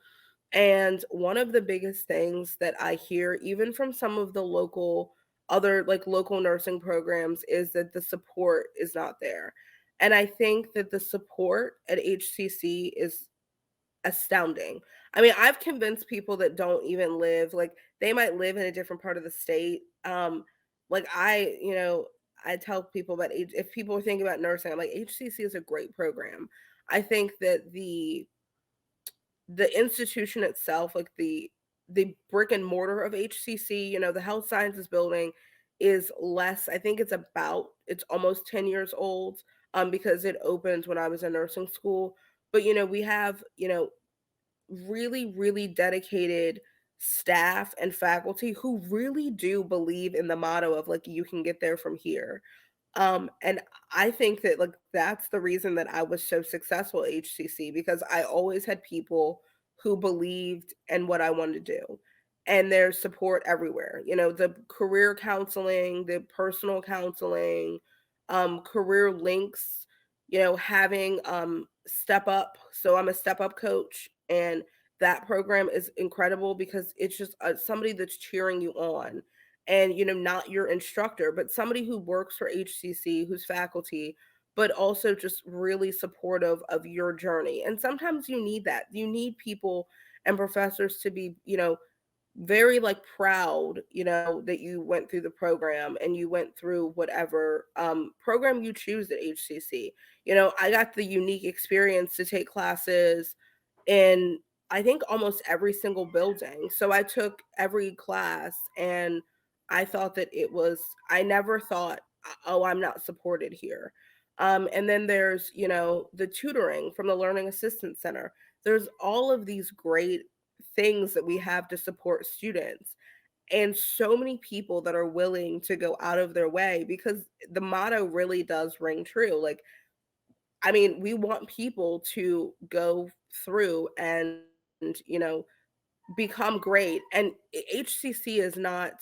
And one of the biggest things that I hear, even from some of the other like local nursing programs, is that the support is not there. And I think that the support at HCC is astounding. I mean, I've convinced people that don't even live like they might live in a different part of the state. Like I tell people about if people are thinking about nursing, I'm like HCC is a great program. I think that the institution itself, like the brick and mortar of HCC, the health sciences building is less. I think it's almost 10 years old because it opened when I was in nursing school. But we have, really, really dedicated staff and faculty who really do believe in the motto of like you can get there from here. And I think that like that's the reason that I was so successful at HCC because I always had people who believed in what I wanted to do. And there's support everywhere. The career counseling, the personal counseling, career links, having step up. So I'm a step up coach and that program is incredible because it's just somebody that's cheering you on and not your instructor but somebody who works for HCC who's faculty but also just really supportive of your journey. And sometimes you need that. You need people and professors to be, very like proud, that you went through the program and you went through whatever program you choose at HCC. I got the unique experience to take classes in I think almost every single building. So I took every class and I thought that I never thought, oh, I'm not supported here. And then there's, the tutoring from the Learning Assistance Center. There's all of these great things that we have to support students and so many people that are willing to go out of their way because the motto really does ring true. Like, I mean, we want people to go through and, become great. And HCC is not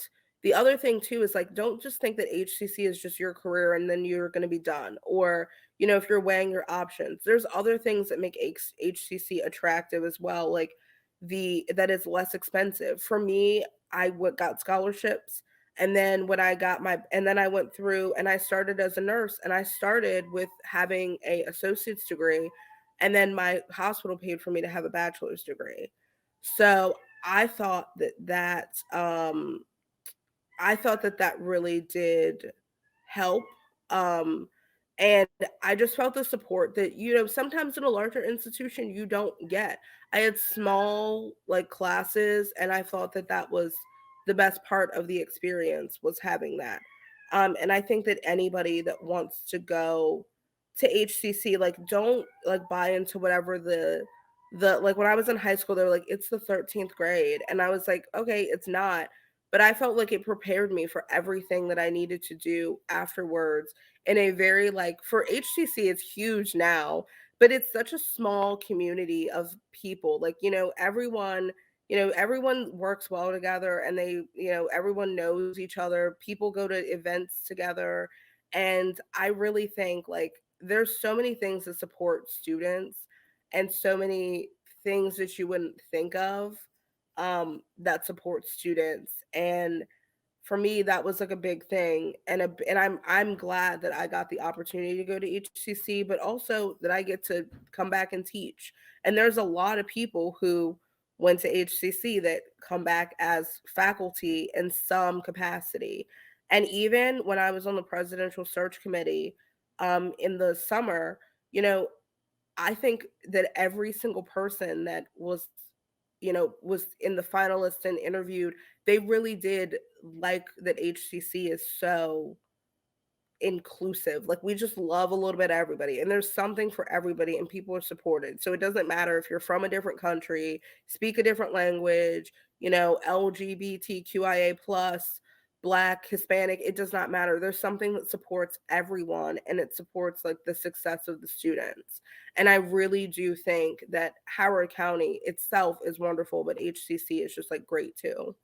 the other thing too is like don't just think that HCC is just your career and then you're going to be done or if you're weighing your options. There's other things that make HCC attractive as well like the that is less expensive. For me, got scholarships and then then I went through and I started as a nurse and I started with having a associate's degree and then my hospital paid for me to have a bachelor's degree. So I thought that really did help. Um, and I just felt the support that, sometimes in a larger institution you don't get. I had small like classes and I thought that that was the best part of the experience was having that. And I think that anybody that wants to go to HCC, like don't like buy into whatever the like when I was in high school, they were like, it's the 13th grade. And I was like, okay, it's not. But I felt like it prepared me for everything that I needed to do afterwards in a very like for HCC, it's huge now, but it's such a small community of people. Like, everyone works well together and everyone knows each other. People go to events together. And I really think like there's so many things that support students and so many things that you wouldn't think of that support students. And for me, that was like a big thing, and I'm glad that I got the opportunity to go to HCC, but also that I get to come back and teach. And there's a lot of people who went to HCC that come back as faculty in some capacity. And even when I was on the presidential search committee in the summer, you know, I think that every single person that was, was in the finalists and interviewed, they really did like that HCC is so inclusive. Like we just love a little bit of everybody, and there's something for everybody, and people are supported. So it doesn't matter if you're from a different country, speak a different language, LGBTQIA plus, black, Hispanic, it does not matter. There's something that supports everyone, and it supports like the success of the students. And I really do think that Howard County itself is wonderful, but HCC is just like great too.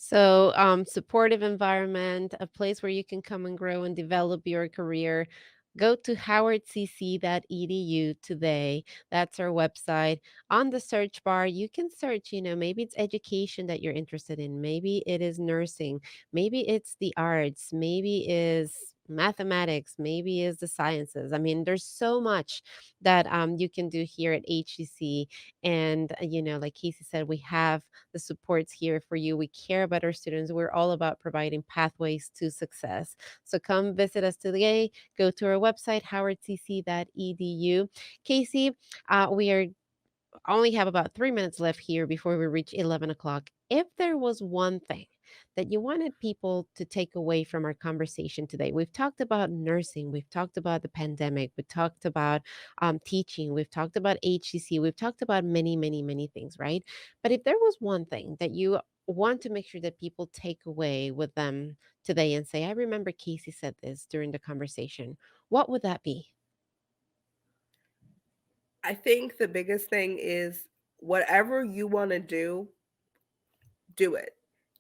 So, supportive environment, a place where you can come and grow and develop your career. Go to howardcc.edu today. That's our website. On the search bar, you can search, maybe it's education that you're interested in. Maybe it is nursing. Maybe it's the arts. Maybe is mathematics. Maybe is the sciences. I mean, there's so much that you can do here at HEC. And, like Casey said, we have the supports here for you. We care about our students. We're all about providing pathways to success. So come visit us today. Go to our website, howardcc.edu. Casey, we are only have about 3 minutes left here before we reach 11 o'clock. If there was one thing that you wanted people to take away from our conversation today, we've talked about nursing, we've talked about the pandemic, we talked about teaching, we've talked about HCC, we've talked about many, many, many things, right? But if there was one thing that you want to make sure that people take away with them today and say, I remember Casey said this during the conversation, what would that be? I think the biggest thing is whatever you want to do it.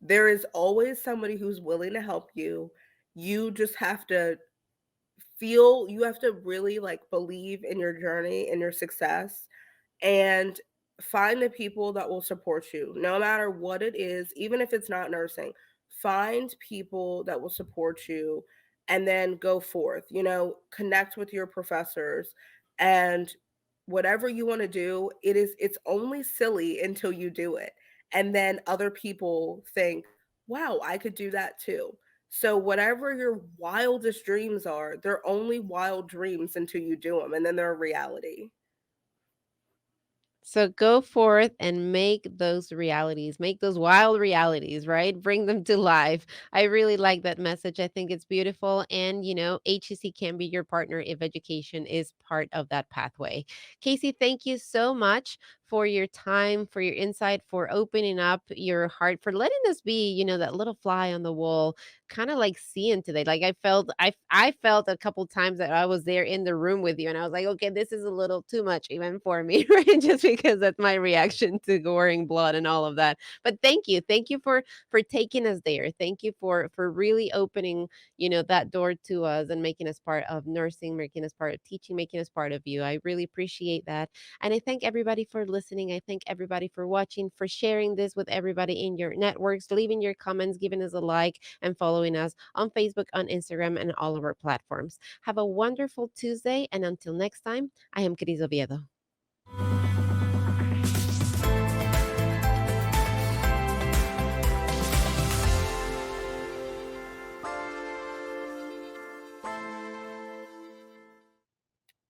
There is always somebody who's willing to help you. You just have to you have to really like believe in your journey and your success, and find the people that will support you no matter what it is, even if it's not nursing. Find people that will support you, and then go forth, connect with your professors, and whatever you want to do, it's only silly until you do it. And then other people think, wow, I could do that too. So whatever your wildest dreams are, they're only wild dreams until you do them, and then they're a reality. So go forth and make those realities, make those wild realities, right? Bring them to life. I really like that message. I think it's beautiful. And, HEC can be your partner if education is part of that pathway. Casey, thank you so much for your time, for your insight, for opening up your heart, for letting us be, that little fly on the wall, kind of like seeing today. Like I felt a couple times that I was there in the room with you and I was like, okay, this is a little too much even for me, right? Just because that's my reaction to goring blood and all of that. But thank you. Thank you for taking us there. Thank you for really opening, that door to us and making us part of nursing, making us part of teaching, making us part of you. I really appreciate that. And I thank everybody for listening. I thank everybody for watching, for sharing this with everybody in your networks, leaving your comments, giving us a like, and following us on Facebook, on Instagram, and all of our platforms. Have a wonderful Tuesday. And until next time, I am Cris Oviedo.